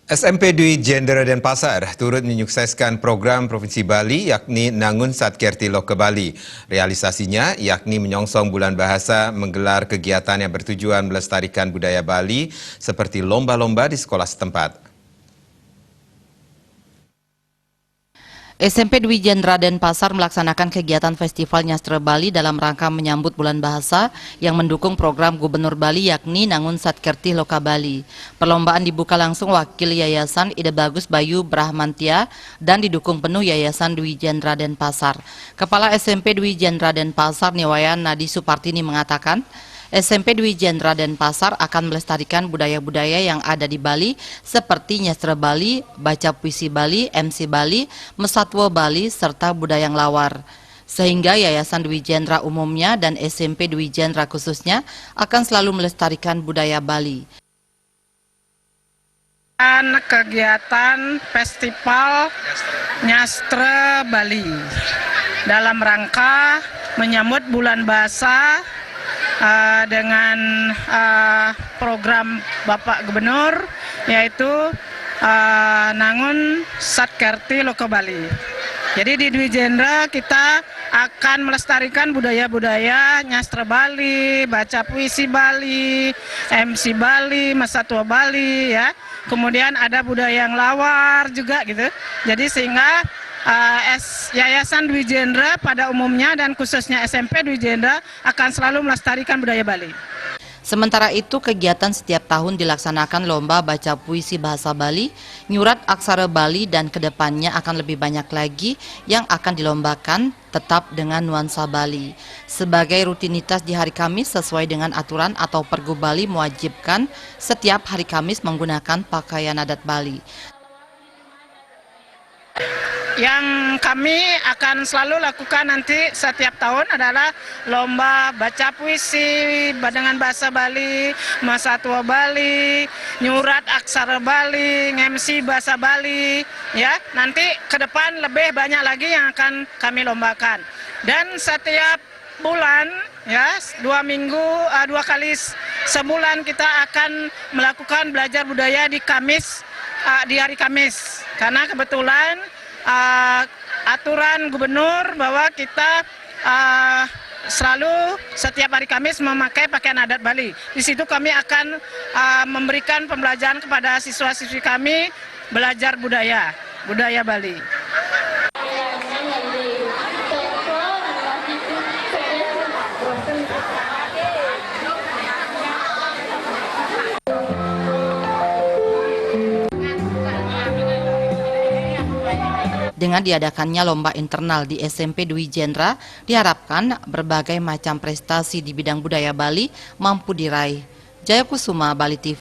SMP Dwi Jendera Denpasar turut menyukseskan program Provinsi Bali yakni Nangun Satkerti Loka Bali. Realisasinya yakni menyongsong bulan bahasa menggelar kegiatan yang bertujuan melestarikan budaya Bali seperti lomba-lomba di sekolah setempat. SMP Dwi Jendera Denpasar melaksanakan kegiatan Festival Nyastra Bali dalam rangka menyambut bulan bahasa yang mendukung program Gubernur Bali yakni Nangun Satkerti Loka Bali. Perlombaan dibuka langsung Wakil Yayasan Ide Bagus Bayu Brahmantia dan didukung penuh Yayasan Dwi Jendera Denpasar. Kepala SMP Dwi Jendera Denpasar Niwayan Nadi Supartini mengatakan, SMP Dwi Jendera Denpasar akan melestarikan budaya-budaya yang ada di Bali seperti Nyastra Bali, baca puisi Bali, MC Bali, Mesatwa Bali, serta budaya lawar. Sehingga Yayasan Dwi Jendera umumnya dan SMP Dwi Jendera khususnya akan selalu melestarikan budaya Bali. Kegiatan Festival Nyastra Bali dalam rangka menyambut bulan bahasa dengan program Bapak Gubernur yaitu Nangun Satkerti Loka Bali. Jadi di Dwi Jendera kita akan melestarikan budaya-budaya Nyastra Bali, baca puisi Bali, MC Bali, Mesatwa Bali ya. Kemudian ada budaya yang lawar juga gitu. Jadi sehingga Yayasan Dwi Jendera pada umumnya dan khususnya SMP Dwi Jendera akan selalu melestarikan budaya Bali. Sementara itu, kegiatan setiap tahun dilaksanakan lomba baca puisi bahasa Bali, nyurat aksara Bali, dan kedepannya akan lebih banyak lagi yang akan dilombakan tetap dengan nuansa Bali. Sebagai rutinitas di hari Kamis sesuai dengan aturan atau Pergub Bali mewajibkan setiap hari Kamis menggunakan pakaian adat Bali. Yang kami akan selalu lakukan nanti setiap tahun adalah lomba baca puisi dengan bahasa Bali, Mesatwa Bali, nyurat aksara Bali, MC bahasa Bali, ya. Nanti ke depan lebih banyak lagi yang akan kami lombakan. Dan setiap bulan, ya, 2 kali sebulan kita akan melakukan belajar budaya di Kamis, di hari Kamis, karena kebetulan aturan gubernur bahwa kita selalu setiap hari Kamis memakai pakaian adat Bali. Di situ kami akan memberikan pembelajaran kepada siswa-siswi kami belajar budaya Bali. Dengan diadakannya lomba internal di SMP Dwi Jendera, diharapkan berbagai macam prestasi di bidang budaya Bali mampu diraih. Jaya Kusuma, Bali TV.